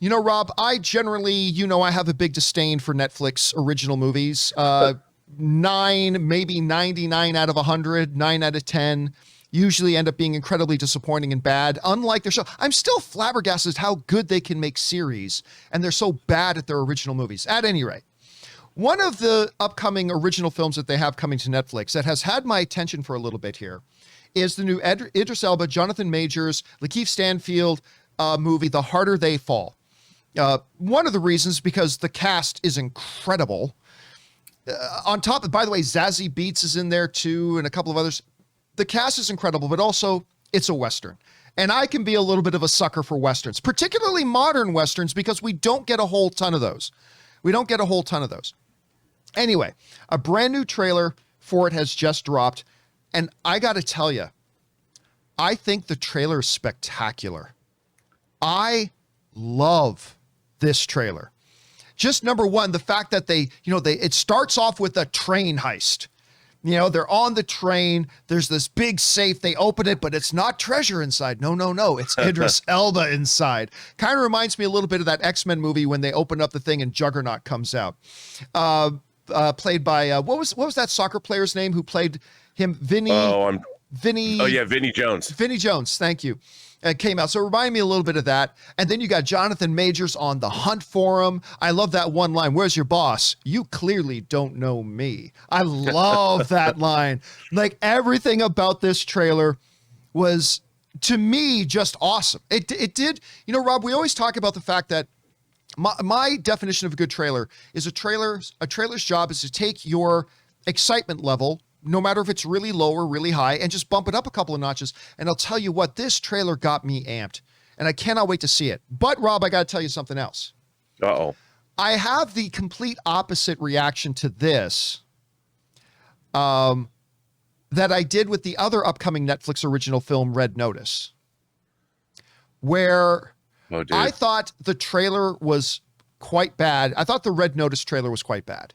You know, Rob, I generally, I have a big disdain for Netflix original movies. 9, maybe 99 out of 100, 9 out of 10 usually end up being incredibly disappointing and bad. Unlike their show, I'm still flabbergasted how good they can make series, and they're so bad at their original movies. At any rate, one of the upcoming original films that they have coming to Netflix that has had my attention for a little bit here is the new Idris Elba, Jonathan Majors, Lakeith Stanfield movie, The Harder They Fall. One of the reasons, because the cast is incredible. On top of, by the way, Zazie Beetz is in there too, and a couple of others. The cast is incredible, but also it's a Western. And I can be a little bit of a sucker for Westerns, particularly modern Westerns, because we don't get a whole ton of those. Anyway, a brand new trailer for it has just dropped. And I got to tell you, I think the trailer is spectacular. I love this trailer. Just number one, the fact that it starts off with a train heist. They're on the train. There's this big safe. They open it, but it's not treasure inside. No. It's Idris Elba inside. Kind of reminds me a little bit of that X-Men movie when they open up the thing and Juggernaut comes out. Played by, what was that soccer player's name who played him? Vinny Jones. Vinny Jones, thank you. Came out. So remind me a little bit of that. And then you got Jonathan Majors on the hunt for him. I love that one line. Where's your boss? You clearly don't know me. I love that line. Like, everything about this trailer was, to me, just awesome. It did, Rob, we always talk about the fact that my definition of a good trailer is a trailer's job is to take your excitement level, no matter if it's really low or really high, and just bump it up a couple of notches. And I'll tell you what, this trailer got me amped, and I cannot wait to see it. But Rob, I got to tell you something else. Uh-oh. I have the complete opposite reaction to this that I did with the other upcoming Netflix original film, Red Notice, where I thought the trailer was quite bad. I thought the Red Notice trailer was quite bad.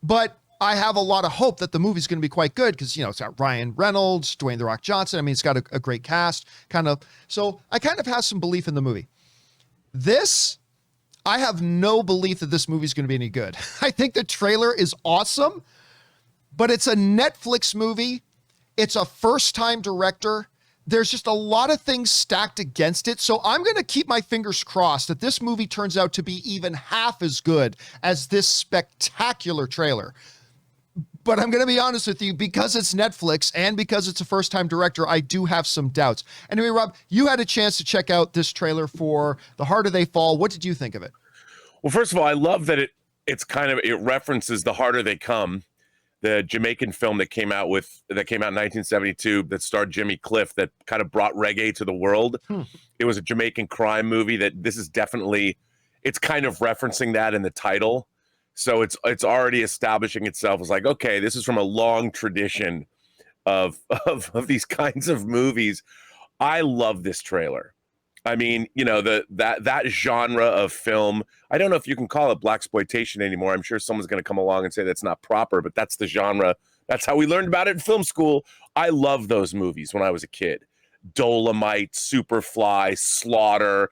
But I have a lot of hope that the movie's going to be quite good because, it's got Ryan Reynolds, Dwayne The Rock Johnson. I mean, it's got a great cast, So I kind of have some belief in the movie. This, I have no belief that this movie's going to be any good. I think the trailer is awesome, but it's a Netflix movie. It's a first-time director. There's just a lot of things stacked against it. So I'm going to keep my fingers crossed that this movie turns out to be even half as good as this spectacular trailer. But I'm going to be honest with you, because it's Netflix and because it's a first-time director, I do have some doubts. Anyway, Rob, you had a chance to check out this trailer for The Harder They Fall. What did you think of it? Well, first of all, I love that it references The Harder They Come, the Jamaican film that came out in 1972 that starred Jimmy Cliff that kind of brought reggae to the world. It was a Jamaican crime movie that this is definitely, it's kind of referencing that in the title. So it's already establishing itself as like, okay, this is from a long tradition of these kinds of movies. I love this trailer. I mean, that genre of film, I don't know if you can call it blaxploitation anymore. I'm sure someone's going to come along and say that's not proper, but that's the genre. That's how we learned about it in film school. I love those movies when I was a kid. Dolomite, Superfly, Slaughter,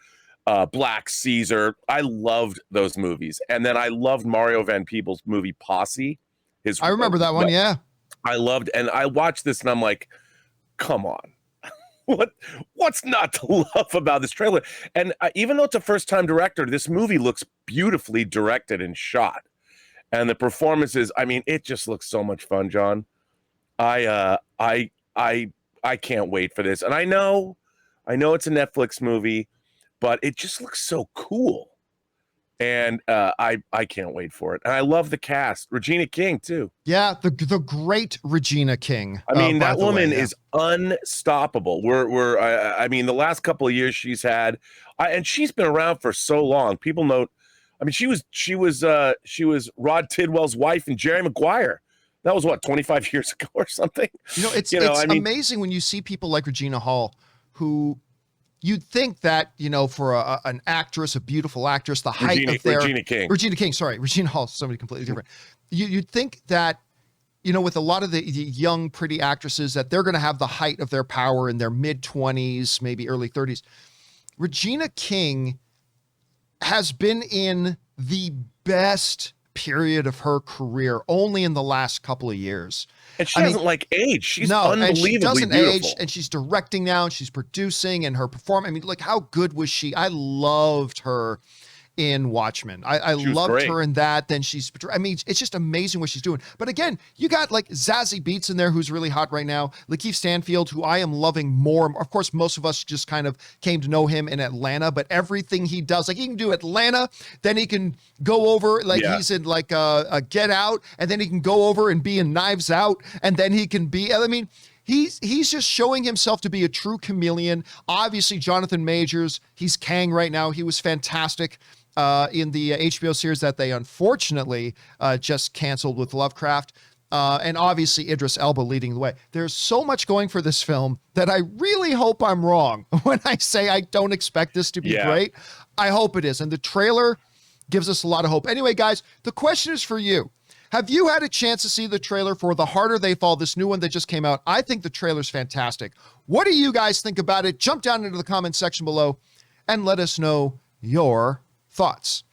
Black Caesar. I loved those movies. And then I loved Mario Van Peebles' movie Posse. I remember that one, yeah. I loved, and I watched this and I'm like, come on. What's not to love about this trailer? And even though it's a first-time director, this movie looks beautifully directed and shot. And the performances, I mean, it just looks so much fun, John. I can't wait for this. And I know it's a Netflix movie, but it just looks so cool. And I can't wait for it. And I love the cast. Regina King, too. Yeah, the great Regina King. I mean, that woman is unstoppable. I mean, the last couple of years she's had, and she's been around for so long. People know. I mean, she was Rod Tidwell's wife and Jerry Maguire. That was what, 25 years ago or something. It's amazing when you see people like Regina Hall, who you'd think that, for an actress, a beautiful actress, the height of their Regina King, sorry, Regina Hall, somebody completely different. You'd think that, with a lot of the young, pretty actresses, that they're going to have the height of their power in their mid-20s, maybe early 30s. Regina King has been in the best period of her career only in the last couple of years. And she doesn't like age. She's unbelievably and she doesn't beautiful. age, and she's directing now, and she's producing, and her performance. I mean, like, how good was she? I loved her in Watchmen. I loved her in that. Then I mean, it's just amazing what she's doing. But again, you got like Zazie Beetz in there, who's really hot right now. Lakeith Stanfield, who I am loving more. Of course, most of us just kind of came to know him in Atlanta, but everything he does, like he can do Atlanta, then he can go over, like he's in like a Get Out, and then he can go over and be in Knives Out, and then he can be, I mean, he's just showing himself to be a true chameleon. Obviously, Jonathan Majors, he's Kang right now. He was fantastic in the HBO series that they unfortunately just canceled with Lovecraft. And obviously Idris Elba leading the way. There's so much going for this film that I really hope I'm wrong when I say I don't expect this to be great. I hope it is. And the trailer gives us a lot of hope. Anyway, guys, the question is for you. Have you had a chance to see the trailer for The Harder They Fall, this new one that just came out? I think the trailer's fantastic. What do you guys think about it? Jump down into the comment section below and let us know your thoughts.